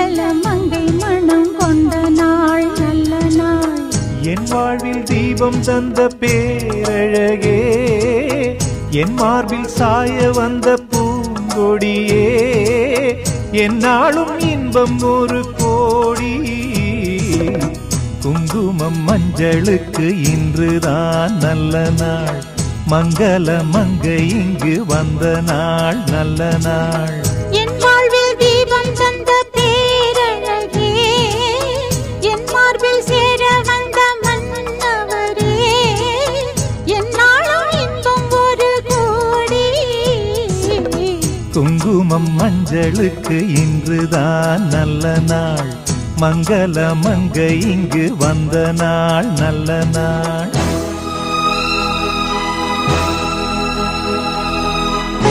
மங்கள மங்கை மனம் கொண்ட நாள் நல்ல நாள். என் வாழ்வில் தீபம் தந்த பேரழகே, என் மார்பில் சாய வந்த பூங்கொடியே, என்னாலும் இன்பம் ஒரு கோடி. குங்குமம் மஞ்சளுக்கு இன்றுதான் நல்ல நாள், மங்கள மங்கை இங்கு வந்த நாள் நல்ல நாள். என் வாழ்வில் தீபம் தந்த பேரழகே, என் மார்பில் சேர வந்த மன்னவரே, என்னாலும் இன்பம் ஒரு கோடி. குங்குமம் மஞ்சளுக்கு இன்றுதான் நல்ல நாள், மங்கள மங்கை இங்கு வந்த நாள் நல்ல நாள்.